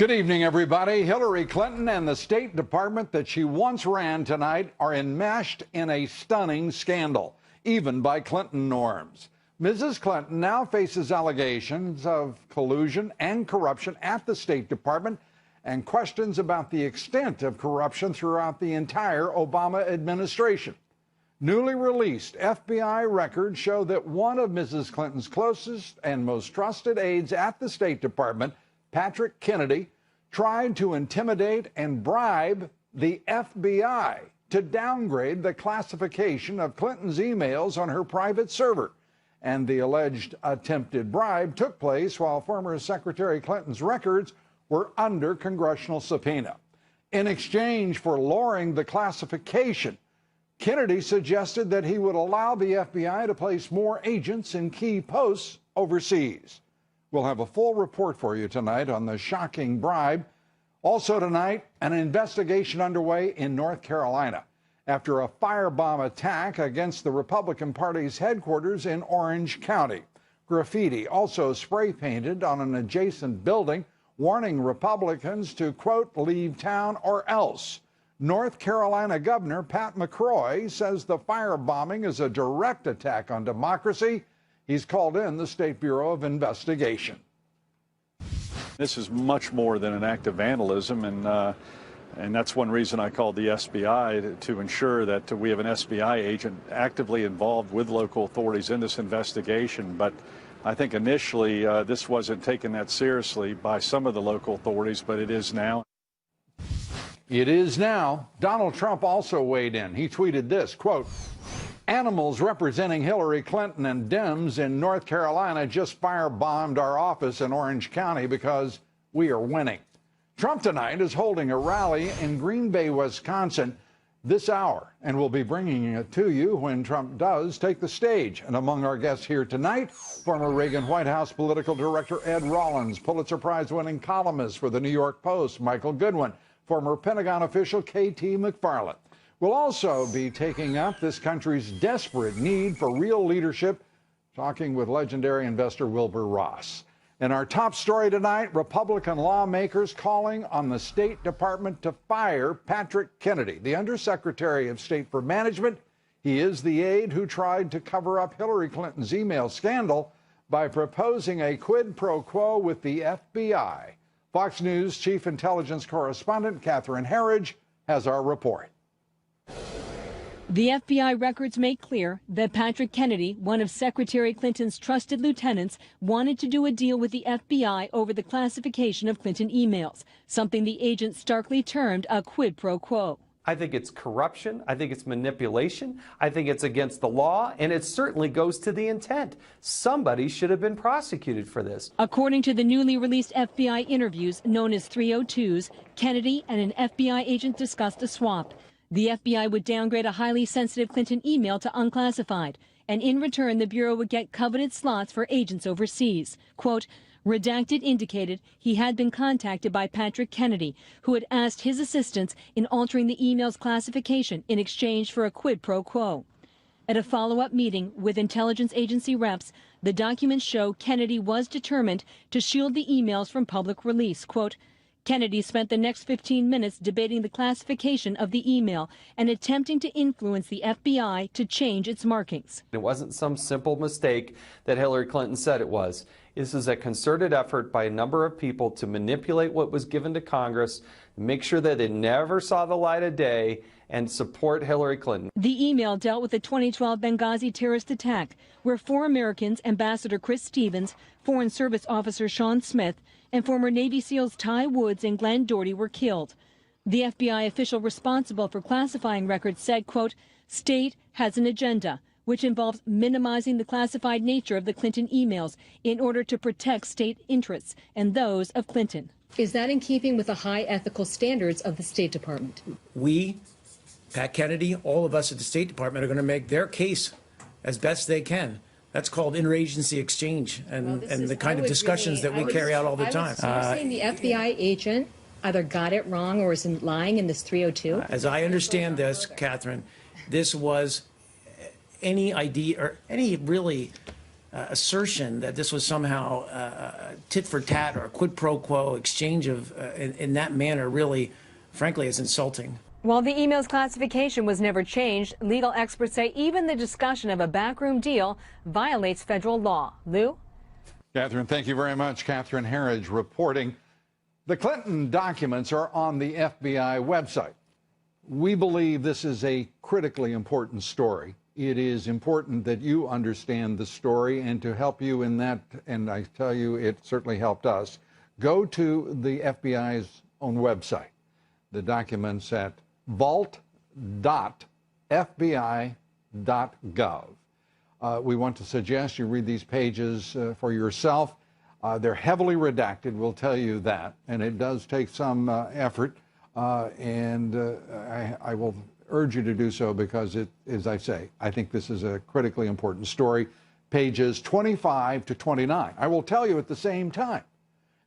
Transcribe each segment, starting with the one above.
Good evening, everybody. Hillary Clinton and the State Department that she once ran tonight are enmeshed in a stunning scandal, even by Clinton norms. Mrs. Clinton now faces allegations of collusion and corruption at the State Department and questions about the extent of corruption throughout the entire Obama administration. Newly released FBI records show that one of Mrs. Clinton's closest and most trusted aides at the State Department, Patrick Kennedy, tried to intimidate and bribe the FBI to downgrade the classification of Clinton's emails on her private server. And the alleged attempted bribe took place while former Secretary Clinton's records were under congressional subpoena. In exchange for lowering the classification, Kennedy suggested that he would allow the FBI to place more agents in key posts overseas. We'll have a full report for you tonight on the shocking bribe. Also tonight, an investigation underway in North Carolina after a firebomb attack against the Republican Party's headquarters in Orange County. Graffiti also spray painted on an adjacent building, warning Republicans to, quote, leave town or else. North Carolina Governor Pat McCrory says the firebombing is a direct attack on democracy. He's called in the State Bureau of Investigation. This is much more than an act of vandalism, and that's one reason I called the SBI to ensure that we have an SBI agent actively involved with local authorities in this investigation. But I think initially this wasn't taken that seriously by some of the local authorities, but it is now. It is now. Donald Trump also weighed in. He tweeted this, quote, animals representing Hillary Clinton and Dems in North Carolina just firebombed our office in Orange County because we are winning. Trump tonight is holding a rally in Green Bay, Wisconsin this hour, and we'll be bringing it to you when Trump does take the stage. And among our guests here tonight, former Reagan White House political director Ed Rollins, Pulitzer Prize-winning columnist for the New York Post, Michael Goodwin, former Pentagon official K.T. McFarland. We'll also be taking up this country's desperate need for real leadership, talking with legendary investor Wilbur Ross. In our top story tonight, Republican lawmakers calling on the State Department to fire Patrick Kennedy, the Undersecretary of State for Management. He is the aide who tried to cover up Hillary Clinton's email scandal by proposing a quid pro quo with the FBI. Fox News Chief Intelligence Correspondent Catherine Herridge has our report. The FBI records make clear that Patrick Kennedy, one of Secretary Clinton's trusted lieutenants, wanted to do a deal with the FBI over the classification of Clinton emails, something the agent starkly termed a quid pro quo. I think it's corruption. I think it's manipulation. I think it's against the law, and it certainly goes to the intent. Somebody should have been prosecuted for this. According to the newly released FBI interviews known as 302s, Kennedy and an FBI agent discussed a swap. The FBI would downgrade a highly sensitive Clinton email to unclassified, and in return, the Bureau would get coveted slots for agents overseas. Quote, redacted indicated he had been contacted by Patrick Kennedy, who had asked his assistance in altering the email's classification in exchange for a quid pro quo. At a follow-up meeting with intelligence agency reps, the documents show Kennedy was determined to shield the emails from public release. Quote, Kennedy spent the next 15 minutes debating the classification of the email and attempting to influence the FBI to change its markings. It wasn't some simple mistake that Hillary Clinton said it was. This is a concerted effort by a number of people to manipulate what was given to Congress, make sure that it never saw the light of day, and support Hillary Clinton. The email dealt with the 2012 Benghazi terrorist attack, where 4 Americans, Ambassador Chris Stevens, Foreign Service Officer Sean Smith, and former Navy SEALs Ty Woods and Glenn Doherty were killed. The FBI official responsible for classifying records said, quote, State has an agenda, which involves minimizing the classified nature of the Clinton emails in order to protect state interests and those of Clinton. Is that in keeping with the high ethical standards of the State Department? We, Pat Kennedy, all of us at the State Department are going to make their case as best they can. That's called interagency exchange and the kind of discussions that we carry out all the time. You're saying the FBI agent either got it wrong or is lying in this 302? As I understand this, Catherine, this was any idea or any really assertion that this was somehow tit for tat or a quid pro quo exchange of in that manner really, frankly, is insulting. While the email's classification was never changed, legal experts say even the discussion of a backroom deal violates federal law. Lou? Catherine, thank you very much. Catherine Herridge reporting. The Clinton documents are on the FBI website. We believe this is a critically important story. It is important that you understand the story, and to help you in that, and I tell you, it certainly helped us, go to the FBI's own website. The documents at vault.fbi.gov. We want to suggest you read these pages for yourself. They're heavily redacted, we'll tell you that, and it does take some effort, and I will urge you to do so because, as I say, I think this is a critically important story. Pages 25 to 29. I will tell you at the same time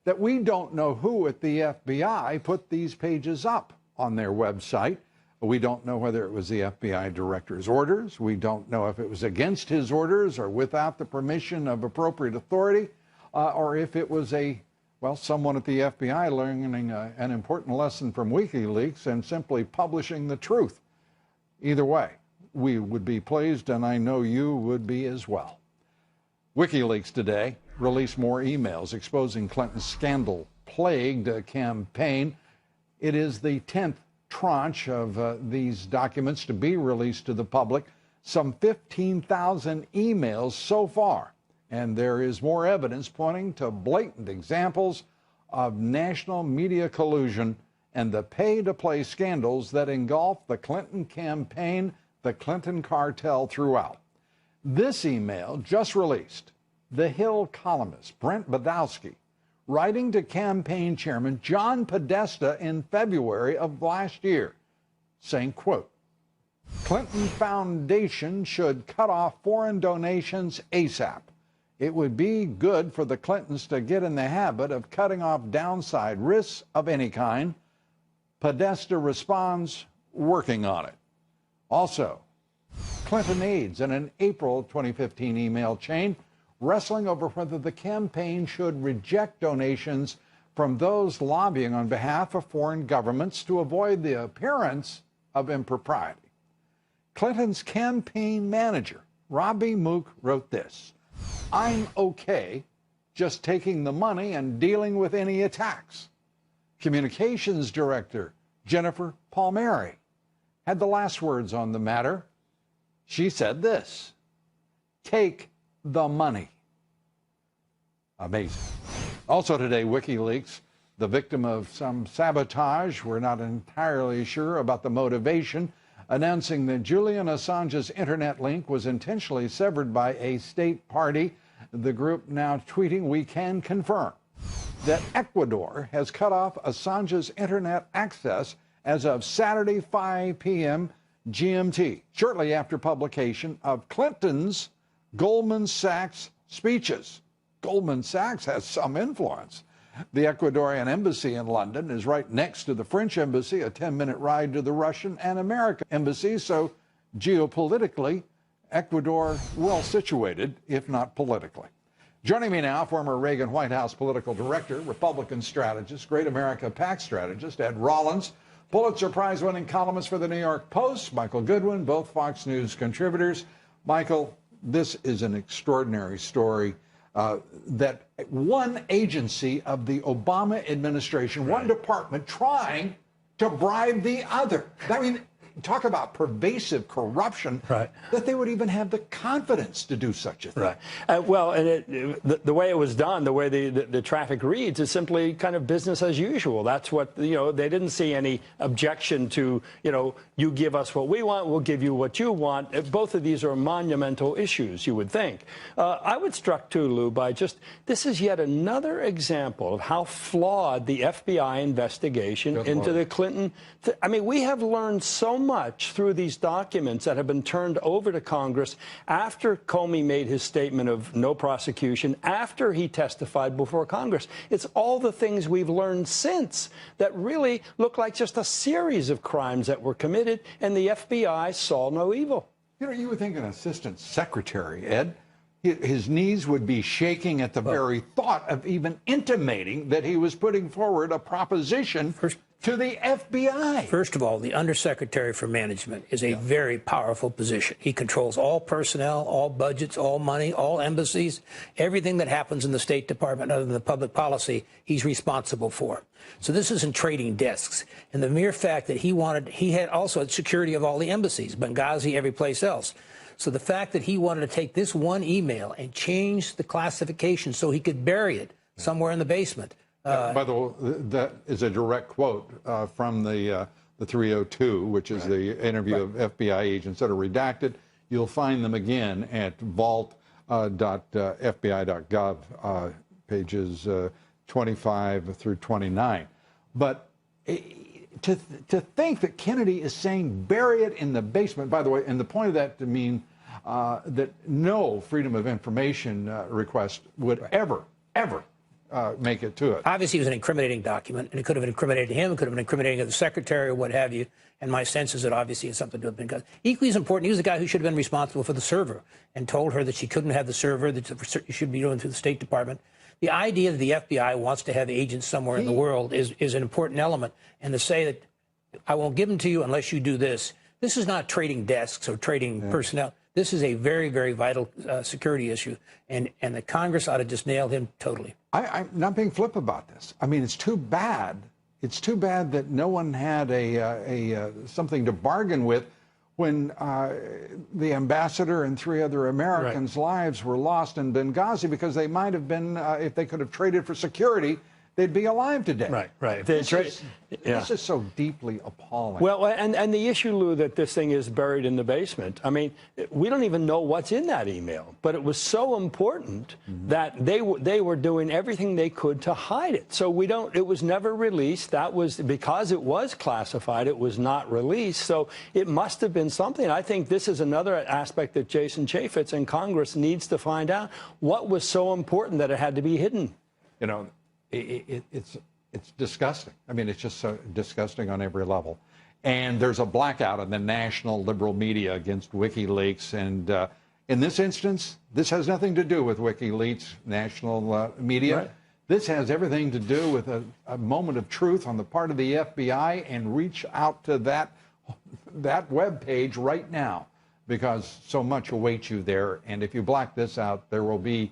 that we don't know who at the FBI put these pages up on their website. We don't know whether it was the FBI director's orders. We don't know if it was against his orders or without the permission of appropriate authority, or if it was someone at the FBI learning an important lesson from WikiLeaks and simply publishing the truth. Either way, we would be pleased, and I know you would be as well. WikiLeaks today released more emails exposing Clinton's scandal-plagued campaign. It is the 10th tranche of these documents to be released to the public. Some 15,000 emails so far, and there is more evidence pointing to blatant examples of national media collusion and the pay-to-play scandals that engulf the Clinton campaign, the Clinton cartel throughout. This email just released, The Hill columnist Brent Badowski, writing to campaign chairman John Podesta in February of last year, saying, quote, Clinton Foundation should cut off foreign donations ASAP. It would be good for the Clintons to get in the habit of cutting off downside risks of any kind. Podesta responds, working on it. Also, Clinton aides in an April 2015 email chain wrestling over whether the campaign should reject donations from those lobbying on behalf of foreign governments to avoid the appearance of impropriety. Clinton's campaign manager, Robbie Mook, wrote this, I'm okay just taking the money and dealing with any attacks. Communications director Jennifer Palmieri had the last words on the matter. She said this, take the money. Amazing. Also today, WikiLeaks, the victim of some sabotage, we're not entirely sure about the motivation, announcing that Julian Assange's internet link was intentionally severed by a state party. The group now tweeting, we can confirm that Ecuador has cut off Assange's internet access as of Saturday 5 p.m. GMT, shortly after publication of Clinton's Goldman Sachs speeches. Goldman Sachs has some influence. The Ecuadorian embassy in London is right next to the French embassy, a 10-minute ride to the Russian and American embassies, so geopolitically, Ecuador well situated, if not politically. Joining me now, former Reagan White House political director, Republican strategist, Great America PAC strategist, Ed Rollins, Pulitzer Prize-winning columnist for the New York Post, Michael Goodwin, both Fox News contributors. Michael, this is an extraordinary story that one agency of the Obama administration, one department trying to bribe the other. I mean, talk about pervasive corruption, that they would even have the confidence to do such a thing. Well, and the way it was done, the way the traffic reads, is simply kind of business as usual. That's what, they didn't see any objection to, you give us what we want, we'll give you what you want. Both of these are monumental issues, you would think. I was struck too, Lou, by this is yet another example of how flawed the FBI investigation into the Clinton. I mean, we have learned so much through these documents that have been turned over to Congress after Comey made his statement of no prosecution, after he testified before Congress. It's all the things we've learned since that really look like just a series of crimes that were committed, and the FBI saw no evil. You would think an assistant secretary, Ed, his knees would be shaking at the very thought of even intimating that he was putting forward a proposition to the FBI. First of all, the Undersecretary for Management is a very powerful position. He controls all personnel, all budgets, all money, all embassies, everything that happens in the State Department other than the public policy, he's responsible for. So this isn't trading desks. And the mere fact that he had also security of all the embassies, Benghazi, every place else. So the fact that he wanted to take this one email and change the classification so he could bury it somewhere in the basement. By the way, that is a direct quote from the 302, which is the interview of FBI agents that are redacted. You'll find them again at vault.fbi.gov, pages 25 through 29. But to think that Kennedy is saying bury it in the basement, by the way, and the point of that to mean that no Freedom of Information request would ever make it to it. Obviously, it was an incriminating document, and it could have been incriminating him, it could have been incriminating the secretary or what have you. And my sense is that obviously it's something to have been done. Equally as important, he was the guy who should have been responsible for the server and told her that she couldn't have the server, that she should be doing through the State Department. The idea that the FBI wants to have agents somewhere in the world is an important element. And to say that I won't give them to you unless you do this, this is not trading desks or trading personnel. This is a very, very vital security issue, and the Congress ought to just nail him totally. I'm not being flip about this. I mean, it's too bad. It's too bad that no one had something to bargain with when the ambassador and 3 other Americans' lives were lost in Benghazi, because they might have been, if they could have traded for security, they'd be alive today. Right. This is so deeply appalling. Well, and the issue, Lou, that this thing is buried in the basement. I mean, we don't even know what's in that email, but it was so important that they were doing everything they could to hide it. So it was never released. That was because it was classified. It was not released. So it must have been something. I think this is another aspect that Jason Chaffetz and Congress needs to find out. What was so important that it had to be hidden? You know, it's disgusting. I mean, it's just so disgusting on every level. And there's a blackout in the national liberal media against WikiLeaks. And in this instance, this has nothing to do with WikiLeaks national media. Right. This has everything to do with a moment of truth on the part of the FBI, and reach out to that web page right now, because so much awaits you there. And if you black this out, there will be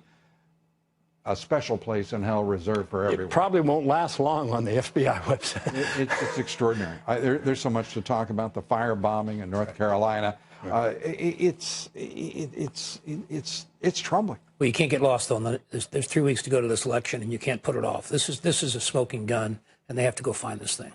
a special place in hell reserved for everyone. It probably won't last long on the FBI website. It's extraordinary. There's so much to talk about. The firebombing in North Carolina. It's troubling. Well, you can't get lost, though. There's 3 weeks to go to this election, and you can't put it off. This is a smoking gun, and they have to go find this thing.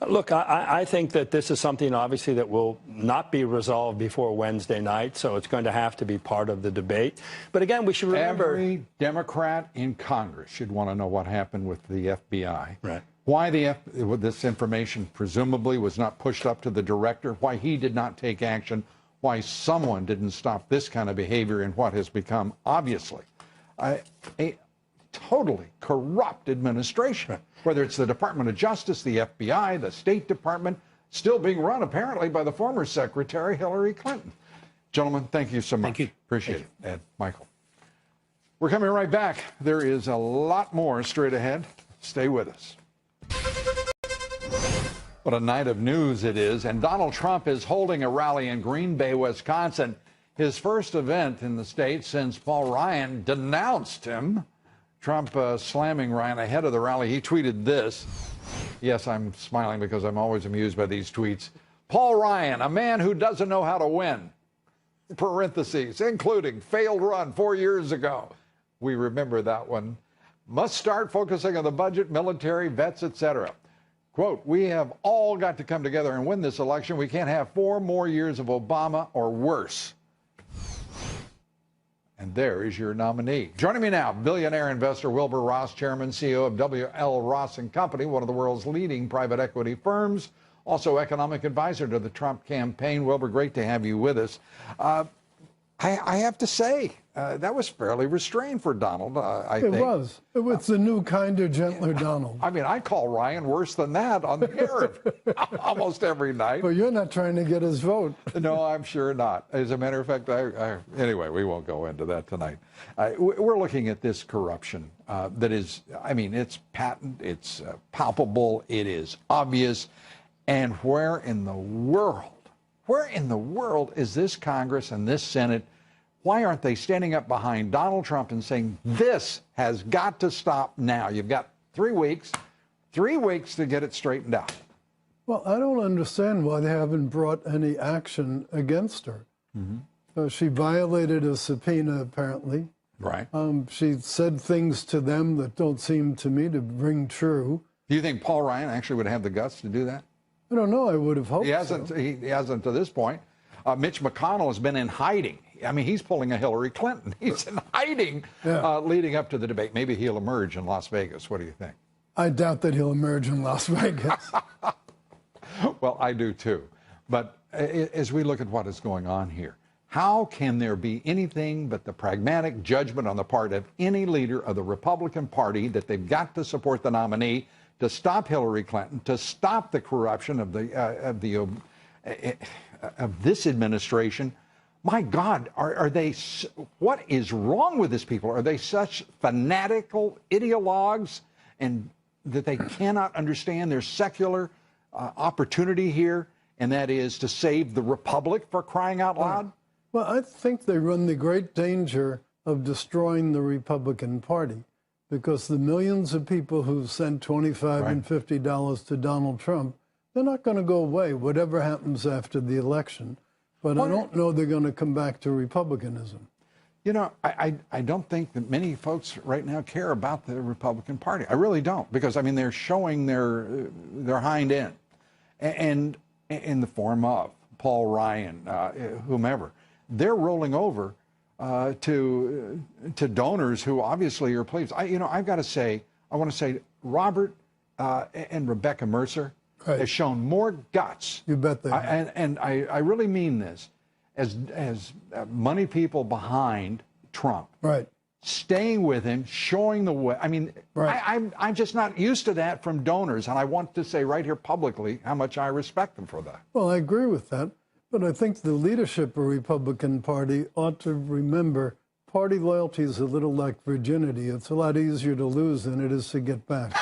Look, I think that this is something, obviously, that will not be resolved before Wednesday night, so it's going to have to be part of the debate. But again, we should remember... Every Democrat in Congress should want to know what happened with the FBI. Right. Why this information presumably was not pushed up to the director, why he did not take action, why someone didn't stop this kind of behavior in what has become, obviously, a totally corrupt administration. Right. Whether it's the Department of Justice, the FBI, the State Department, still being run apparently by the former Secretary Hillary Clinton. Gentlemen, thank you so much. Thank you. Appreciate it. Ed, Michael. We're coming right back. There is a lot more straight ahead. Stay with us. What a night of news it is. And Donald Trump is holding a rally in Green Bay, Wisconsin. His first event in the state since Paul Ryan denounced him. Trump slamming Ryan ahead of the rally. He tweeted this. Yes, I'm smiling because I'm always amused by these tweets. Paul Ryan, a man who doesn't know how to win. Parentheses, including failed run 4 years ago. We remember that one. Must start focusing on the budget, military, vets, etc. Quote, we have all got to come together and win this election. We can't have 4 more years of Obama or worse. And there is your nominee. Joining me now, billionaire investor Wilbur Ross, chairman, CEO of W.L. Ross & Company, one of the world's leading private equity firms, also economic advisor to the Trump campaign. Wilbur, great to have you with us. I have to say, that was fairly restrained for Donald, I think. It was. It was the new, kinder, gentler Donald. I mean, I call Ryan worse than that on the air almost every night. But you're not trying to get his vote. No, I'm sure not. As a matter of fact, anyway, we won't go into that tonight. We're looking at this corruption that is, I mean, it's patent, it's palpable, it is obvious. And where in the world is this Congress and this Senate? Why aren't they standing up behind Donald Trump and saying, this has got to stop now? You've got 3 weeks to get it straightened out. Well, I don't understand why they haven't brought any action against her. Mm-hmm. She violated a subpoena, apparently. Right. She said things to them that don't seem to me to ring true. Do you think Paul Ryan actually would have the guts to do that? I don't know. I would have hoped he hasn't. So. He hasn't to this point. Mitch McConnell has been in hiding. I mean, he's pulling a Hillary Clinton. He's in hiding leading up to the debate. Maybe he'll emerge in Las Vegas. What do you think? I doubt that he'll emerge in Las Vegas. Well, I do too. But as we look at what is going on here, how can there be anything but the pragmatic judgment on the part of any leader of the Republican Party that they've got to support the nominee to stop Hillary Clinton, to stop the corruption of this administration? My God, are they? What is wrong with these people? Are they such fanatical ideologues, and that they cannot understand their secular opportunity here, and that is to save the republic, for crying out loud? Well, I think they run the great danger of destroying the Republican Party, because the millions of people who sent $25 and $50 to Donald Trump, they're not going to go away, whatever happens after the election. But I don't know they're going to come back to Republicanism. You know, I don't think that many folks right now care about the Republican Party. I really don't, because, I mean, they're showing their hind end, and in the form of Paul Ryan, whomever. They're rolling over to donors who obviously are pleased. I've got to say, I want to say Robert and Rebecca Mercer have shown more guts. You bet they have. And I really mean this, as money people behind Trump. Right. Staying with him, showing the way. I mean, I'm just not used to that from donors, and I want to say right here publicly how much I respect them for that. Well, I agree with that. But I think the leadership of the Republican Party ought to remember party loyalty is a little like virginity. It's a lot easier to lose than it is to get back.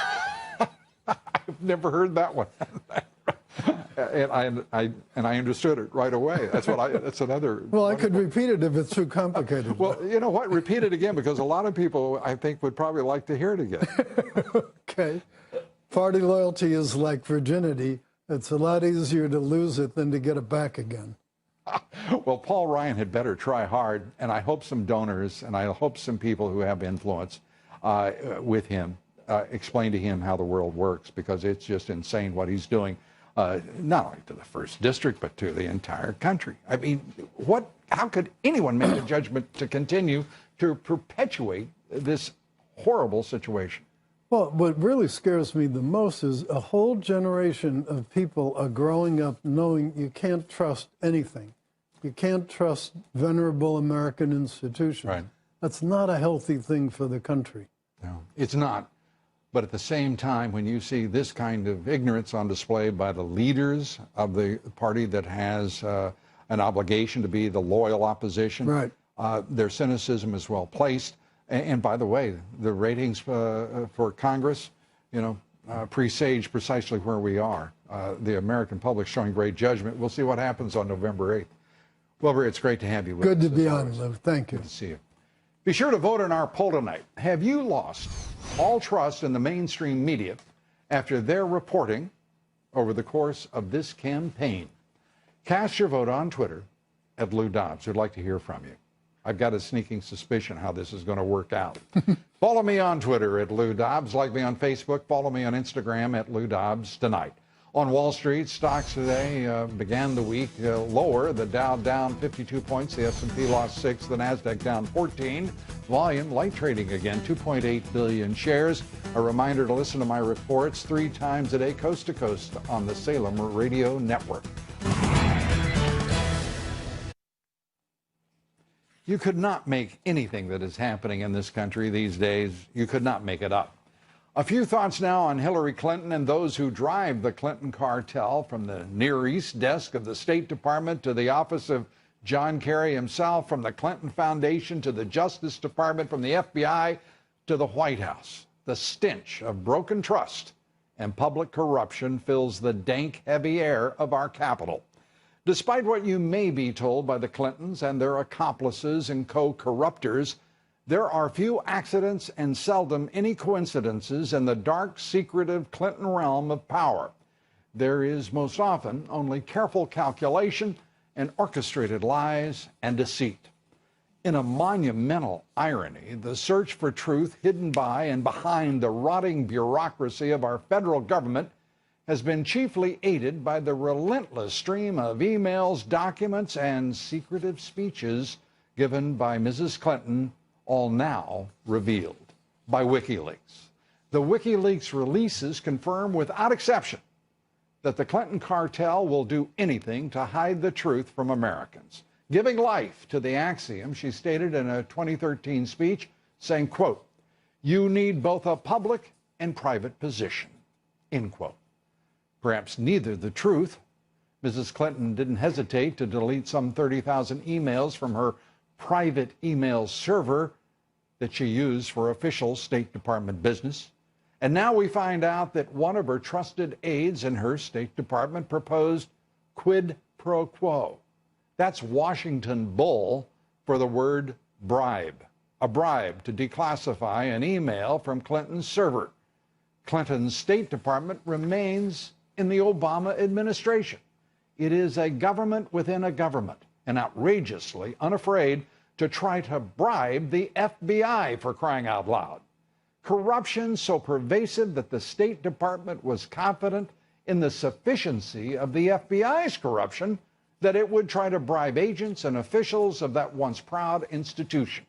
I've never heard that one. and I understood it right away. That's another. Well, I could repeat it if it's too complicated. Well, you know what? Repeat it again, because a lot of people, I think, would probably like to hear it again. Okay. Party loyalty is like virginity. It's a lot easier to lose it than to get it back again. Well, Paul Ryan had better try hard, and I hope some donors and I hope some people who have influence with him explain to him how the world works, because it's just insane what he's doing, not only to the 1st District, but to the entire country. I mean, how could anyone make a judgment to continue to perpetuate this horrible situation? Well, what really scares me the most is a whole generation of people are growing up knowing you can't trust anything. You can't trust venerable American institutions. Right. That's not a healthy thing for the country. No, it's not. But at the same time, when you see this kind of ignorance on display by the leaders of the party that has an obligation to be the loyal opposition, right. Their cynicism is well placed. And by the way, the ratings for Congress, presage precisely where we are. The American public showing great judgment. We'll see what happens on November 8th. Wilbur, it's great to have you with us. Good to be on, Liv. Thank you. Good to see you. Be sure to vote in our poll tonight. Have you lost all trust in the mainstream media after their reporting over the course of this campaign? Cast your vote on Twitter at Lou Dobbs. We'd like to hear from you. I've got a sneaking suspicion how this is going to work out. Follow me on Twitter at Lou Dobbs. Like me on Facebook. Follow me on Instagram at Lou Dobbs Tonight. On Wall Street, stocks today began the week lower. The Dow down 52 points. The S&P lost 6. The Nasdaq down 14. Volume light trading again, 2.8 billion shares. A reminder to listen to my reports 3 times a day, coast to coast, on the Salem Radio Network. You could not make anything that is happening in this country these days, you could not make it up. A few thoughts now on Hillary Clinton and those who drive the Clinton cartel, from the Near East desk of the State Department to the office of John Kerry himself, from the Clinton Foundation to the Justice Department, from the FBI to the White House. The stench of broken trust and public corruption fills the dank, heavy air of our Capitol. Despite what you may be told by the Clintons and their accomplices and co-corruptors, there are few accidents and seldom any coincidences in the dark, secretive Clinton realm of power. There is most often only careful calculation and orchestrated lies and deceit. In a monumental irony, the search for truth hidden by and behind the rotting bureaucracy of our federal government has been chiefly aided by the relentless stream of emails, documents, and secretive speeches given by Mrs. Clinton, all now revealed by WikiLeaks. The WikiLeaks releases confirm without exception that the Clinton cartel will do anything to hide the truth from Americans, giving life to the axiom she stated in a 2013 speech, saying, quote, "You need both a public and private position," end quote. Perhaps neither the truth. Mrs. Clinton didn't hesitate to delete some 30,000 emails from her private email server that she used for official State Department business. And now we find out that one of her trusted aides in her State Department proposed quid pro quo. That's Washington bull for the word bribe. A bribe to declassify an email from Clinton's server. Clinton's State Department remains in the Obama administration. It is a government within a government, and outrageously unafraid to try to bribe the FBI, for crying out loud. Corruption so pervasive that the State Department was confident in the sufficiency of the FBI's corruption that it would try to bribe agents and officials of that once proud institution.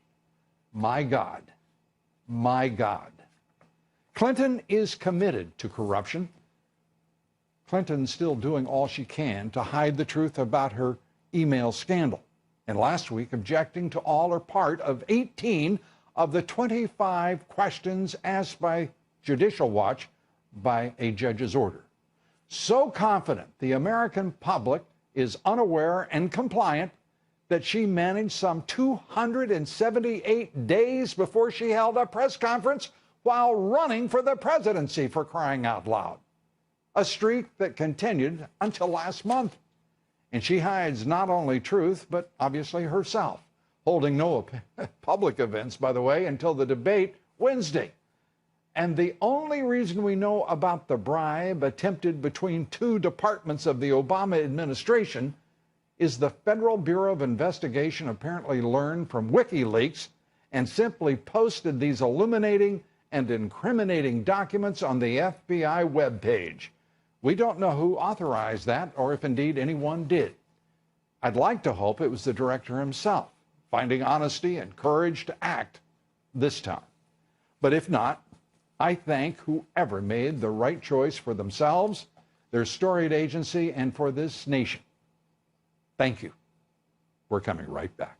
My God, my God. Clinton is committed to corruption. Clinton's still doing all she can to hide the truth about her email scandal, and last week objecting to all or part of 18 of the 25 questions asked by Judicial Watch by a judge's order. So confident the American public is unaware and compliant that she managed some 278 days before she held a press conference while running for the presidency, for crying out loud. A streak that continued until last month. And she hides not only truth, but obviously herself, holding no public events, by the way, until the debate Wednesday. And the only reason we know about the bribe attempted between two departments of the Obama administration is the Federal Bureau of Investigation apparently learned from WikiLeaks and simply posted these illuminating and incriminating documents on the FBI webpage. We don't know who authorized that or if indeed anyone did. I'd like to hope it was the director himself, finding honesty and courage to act this time. But if not, I thank whoever made the right choice for themselves, their storied agency, and for this nation. Thank you. We're coming right back.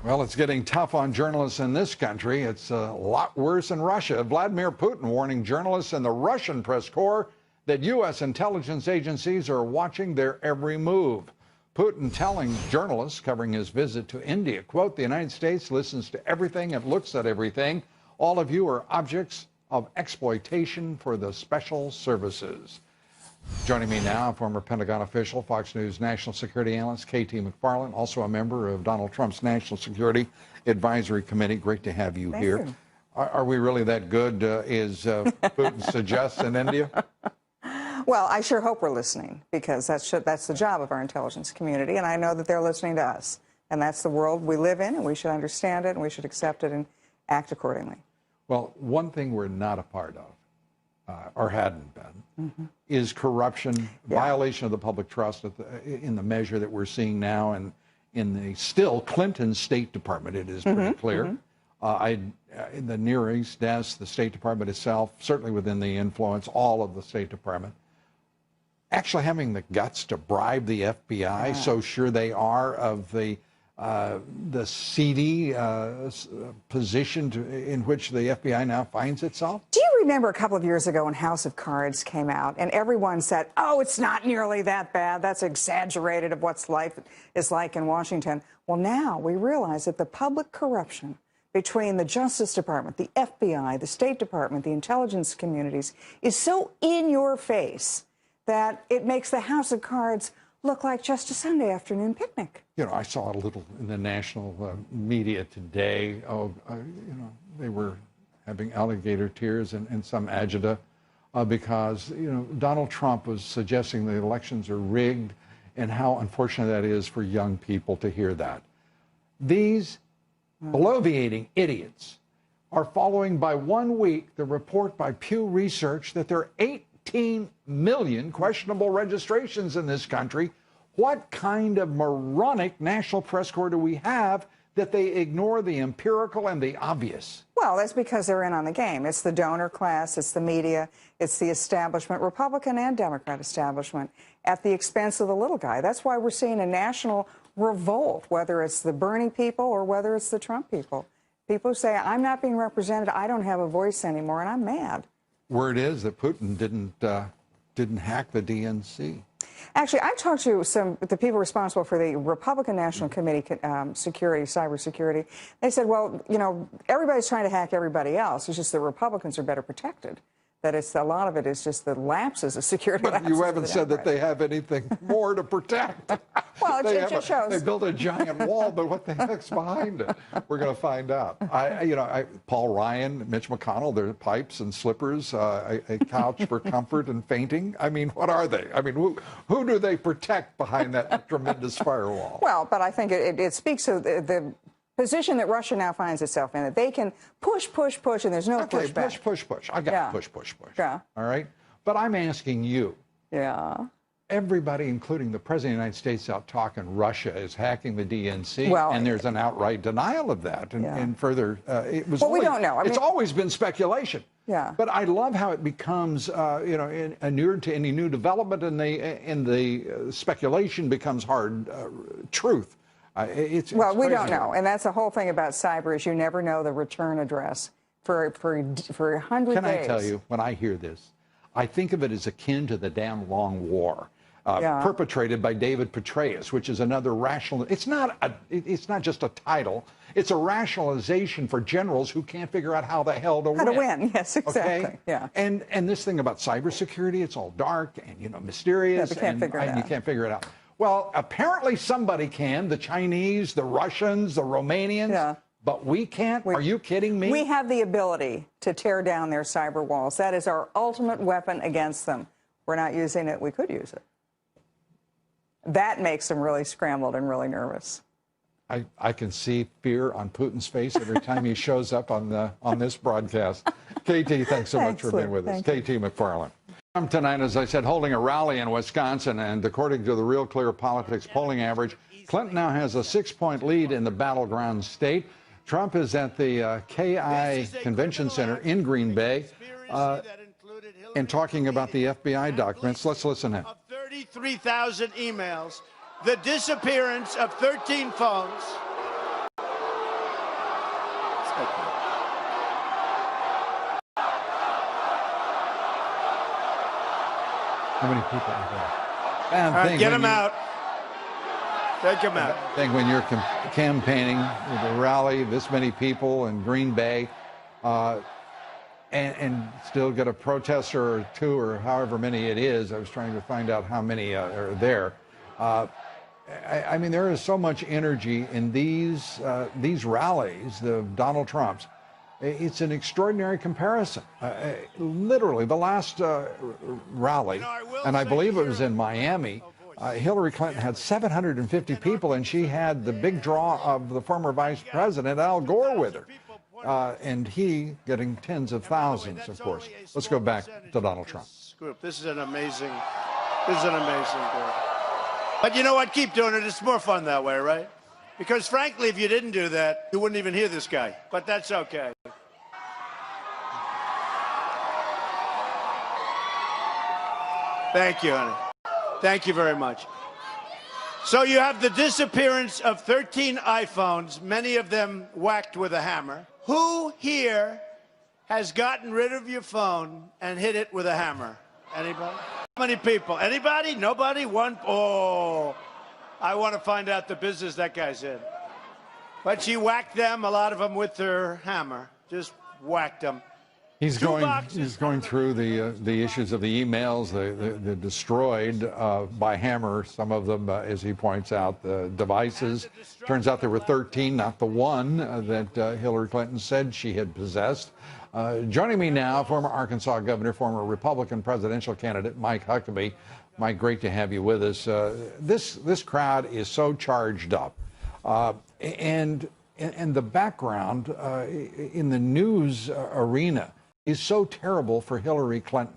Well, it's getting tough on journalists in this country. It's a lot worse in Russia. Vladimir Putin warning journalists in the Russian press corps that U.S. intelligence agencies are watching their every move. Putin telling journalists covering his visit to India, quote, "The United States listens to everything and looks at everything. All of you are objects of exploitation for the special services." Joining me now, former Pentagon official, Fox News national security analyst K.T. McFarland, also a member of Donald Trump's National Security Advisory Committee. Great to have you here. Are we really that good, as Putin suggests, in India? Well, I sure hope we're listening, because that's the job of our intelligence community, and I know that they're listening to us. And that's the world we live in, and we should understand it, and we should accept it and act accordingly. Well, one thing we're not a part of, or hadn't been, is corruption, violation of the public trust in the measure that we're seeing now, and in the still Clinton State Department, it is pretty clear. In the Near East desk, the State Department itself, certainly within the influence, all of the State Department. actually having the guts to bribe the FBI, so sure they are of the seedy position in which the FBI now finds itself? Do you remember a couple of years ago when House of Cards came out and everyone said, oh, it's not nearly that bad. That's exaggerated of what's life is like in Washington. Well, now we realize that the public corruption between the Justice Department, the FBI, the State Department, the intelligence communities is so in your face that it makes the House of Cards look like just a Sunday afternoon picnic. You know, I saw a little in the national media today. You know, they were having alligator tears in some agita because, you know, Donald Trump was suggesting the elections are rigged, and how unfortunate that is for young people to hear that. These bloviating idiots are following by 1 week the report by Pew Research that there are 18 million questionable registrations in this country. What kind of moronic National Press Corps do we have that they ignore the empirical and the obvious? Well, that's because they're in on the game. It's the donor class, it's the media, it's the establishment, Republican and Democrat establishment, at the expense of the little guy. That's why we're seeing a national revolt, whether it's the Bernie people or whether it's the Trump people. People say, I'm not being represented, I don't have a voice anymore, and I'm mad. Word is that Putin didn't hack the DNC. Actually, I talked to the people responsible for the Republican National Committee security, cybersecurity. They said, well, you know, everybody's trying to hack everybody else. It's just the Republicans are better protected. That it's a lot of it is just the lapses of security. But you haven't said that they have anything more to protect. Well, it just shows. They built a giant wall, but what the heck's behind it? We're going to find out. Paul Ryan, Mitch McConnell, they're pipes and slippers, a couch for comfort and fainting. I mean, what are they? I mean, who do they protect behind that tremendous firewall? Well, but I think it speaks to the position that Russia now finds itself in, that they can push, and there's no pushback. Push. I got push. Yeah. All right? But I'm asking you. Yeah. Everybody, including the President of the United States, out talking Russia is hacking the DNC, and there's an outright denial of that. And further, it was. Well, we don't know. It's always been speculation. Yeah. But I love how it becomes, inured to any new development, and the speculation becomes hard truth. Well, we don't know, and that's the whole thing about cyber is you never know the return address for 100 days. Can I tell you, when I hear this, I think of it as akin to the damn long war perpetrated by David Petraeus, which is another rational. It's not just a title. It's a rationalization for generals who can't figure out how the hell to win. How to win? Yes, exactly. Okay? Yeah. And this thing about cybersecurity, it's all dark and mysterious, you can't figure it out. Well, apparently somebody can, the Chinese, the Russians, the Romanians, but we can't? Are you kidding me? We have the ability to tear down their cyber walls. That is our ultimate weapon against them. We're not using it. We could use it. That makes them really scrambled and really nervous. I can see fear on Putin's face every time he shows up on this broadcast. KT, thanks so much for being with us. KT McFarland. Tonight, as I said, holding a rally in Wisconsin, and according to the Real Clear Politics polling average, Clinton now has a 6-point lead in the battleground state. Trump is at the KI Convention Center in Green Bay and talking about the FBI documents. Let's listen in. 33,000 emails, the disappearance of 13 phones. How many people are there? Get him out. Take him out. I think when you're campaigning with a rally, this many people in Green Bay, and still get a protester or two or however many it is. I was trying to find out how many are there. I mean, there is so much energy in these rallies, the Donald Trumps. It's an extraordinary comparison. Literally, the last rally, and I believe it was in Miami, Hillary Clinton had 750 people, and she had the big draw of the former Vice President, Al Gore, with her. And he getting tens of thousands, of course. Let's go back to Donald Trump. This is an amazing group. But you know what? Keep doing it. It's more fun that way, right? Because frankly, if you didn't do that, you wouldn't even hear this guy. But that's okay. Thank you, honey. Thank you very much. So you have the disappearance of 13 iPhones, many of them whacked with a hammer. Who here has gotten rid of your phone and hit it with a hammer? Anybody? How many people? Anybody? Nobody? One? Oh, I want to find out the business that guy's in. But she whacked them, a lot of them with her hammer. Just whacked them. He's going through the issues of the emails, the destroyed by hammer, some of them, as he points out, the devices. Turns out there were 13, not the one that Hillary Clinton said she had possessed. Joining me now, former Arkansas governor, former Republican presidential candidate Mike Huckabee. Mike, great to have you with us. This crowd is so charged up, and the background in the news arena is so terrible for Hillary Clinton.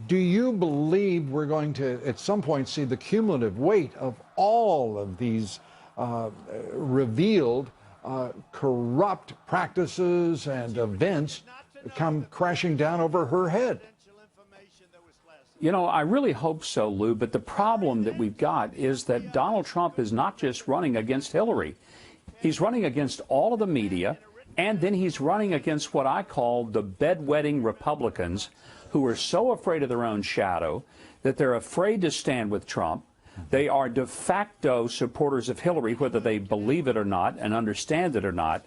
Do you believe we're going to, at some point, see the cumulative weight of all of these revealed corrupt practices and events come crashing down over her head? You know, I really hope so, Lou, but the problem that we've got is that Donald Trump is not just running against Hillary. He's running against all of the media. And then he's running against what I call the bedwetting Republicans who are so afraid of their own shadow that they're afraid to stand with Trump. They are de facto supporters of Hillary, whether they believe it or not and understand it or not.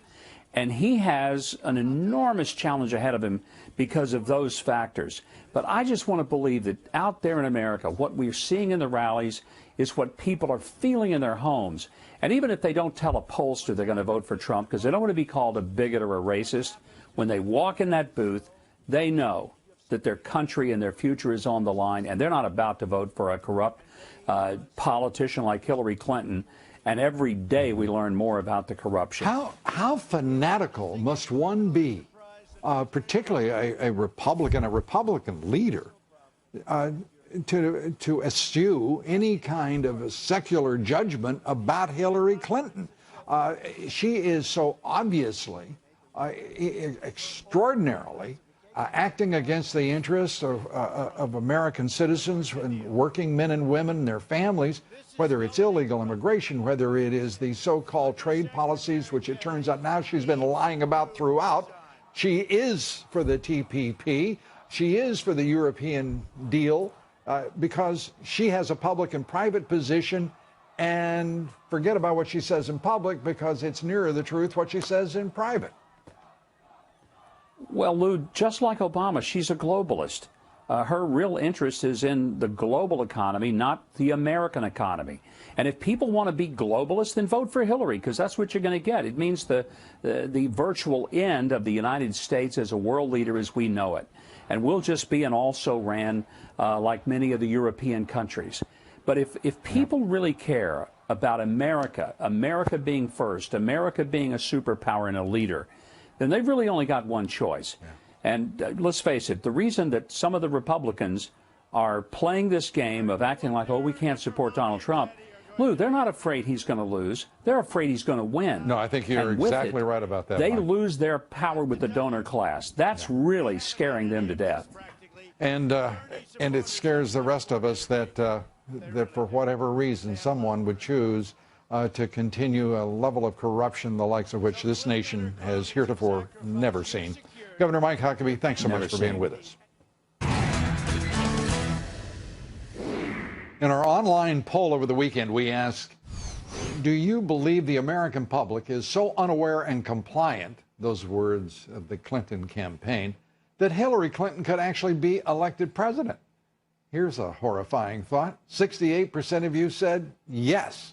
And he has an enormous challenge ahead of him because of those factors. But I just want to believe that out there in America, what we're seeing in the rallies is what people are feeling in their homes. And even if they don't tell a pollster they're going to vote for Trump because they don't want to be called a bigot or a racist, when they walk in that booth, they know that their country and their future is on the line, and they're not about to vote for a corrupt politician like Hillary Clinton. And every day we learn more about the corruption. How fanatical must one be, particularly a Republican leader, to eschew any kind of secular judgment about Hillary Clinton? She is so obviously, extraordinarily acting against the interests of American citizens and working men and women and their families, whether it's illegal immigration, whether it is the so-called trade policies, which it turns out now she's been lying about throughout. She is for the TPP. She is for the European deal. Because she has a public and private position, and forget about what she says in public because it's nearer the truth what she says in private. Well, Lou, just like Obama, she's a globalist. Her real interest is in the global economy, not the American economy. And if people want to be globalists, then vote for Hillary, because that's what you're going to get. It means the virtual end of the United States as a world leader as we know it. And we'll just be an also-ran like many of the European countries. But if people really care about America, America being first, America being a superpower and a leader, then they've really only got one choice. Yeah. And let's face it, the reason that some of the Republicans are playing this game of acting like, oh, we can't support Donald Trump, Lou, they're not afraid he's going to lose. They're afraid he's going to win. No, I think you're exactly right about that. They Mike. lose their power with the donor class. That's really scaring them to death. And it scares the rest of us that for whatever reason someone would choose to continue a level of corruption the likes of which this nation has heretofore never seen. Governor Mike Huckabee, thanks so much for being with us. In our online poll over the weekend, we asked, do you believe the American public is so unaware and compliant, those words of the Clinton campaign, that Hillary Clinton could actually be elected president? Here's a horrifying thought. 68% of you said yes.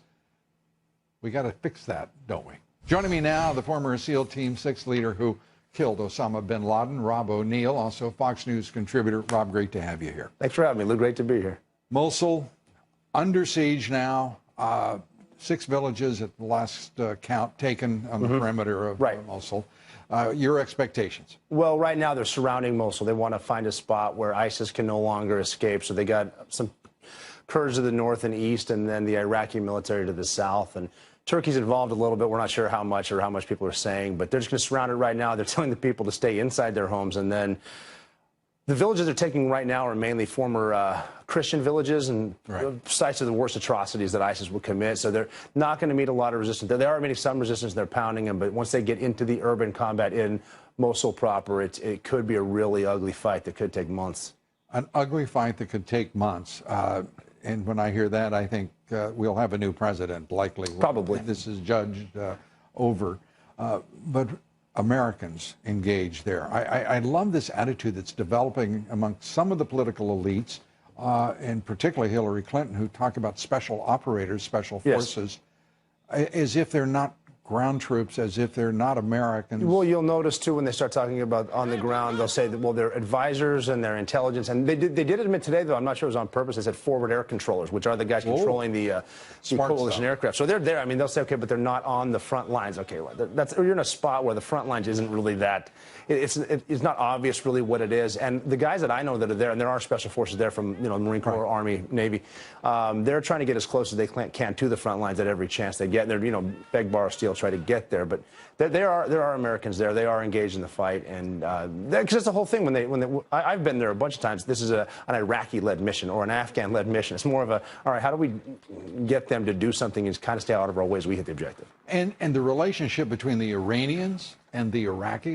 We got to fix that, don't we? Joining me now, the former SEAL Team 6 leader who killed Osama bin Laden, Rob O'Neill, also Fox News contributor. Rob, great to have you here. Thanks for having me, Lou. Great to be here. Mosul, under siege now. 6 villages at the last count taken on the perimeter of Mosul. Your expectations? Well, right now they're surrounding Mosul. They want to find a spot where ISIS can no longer escape. So they got some Kurds to the north and east, and then the Iraqi military to the south. And Turkey's involved a little bit. We're not sure how much or how much people are saying, but they're just going to surround it right now. They're telling the people to stay inside their homes, and then The villages they're taking right now are mainly former Christian villages and sites of the worst atrocities that ISIS will commit. So they're not going to meet a lot of resistance. There are meeting some resistance. They're pounding them. But once they get into the urban combat in Mosul proper, it could be a really ugly fight that could take months. An ugly fight that could take months. And when I hear that, I think we'll have a new president, likely. Probably. This is judged over. But Americans engaged there. I love this attitude that's developing among some of the political elites, and particularly Hillary Clinton, who talk about special operators, special forces, as if they're not ground troops, as if they're not Americans. Well, you'll notice, too, when they start talking about on the ground, they'll say that, well, they're advisors and they're intelligence. And they did admit today, though, I'm not sure it was on purpose, they said forward air controllers, which are the guys controlling the coalition aircraft. So they're there. I mean, they'll say, okay, but they're not on the front lines. Okay, well, you're in a spot where the front lines isn't really that. It's not obvious really what it is. And the guys that I know that are there, and there are special forces there from, Marine Corps, Army, Navy, they're trying to get as close as they can to the front lines at every chance they get. They're, beg, borrow, steal, try to get there. But there are Americans there. They are engaged in the fight, and because that's the whole thing. I've been there a bunch of times. This is an Iraqi-led mission or an Afghan-led mission. It's more of a, all right, how do we get them to do something and kind of stay out of our way as we hit the objective? And the relationship between the Iranians and the Iraqis.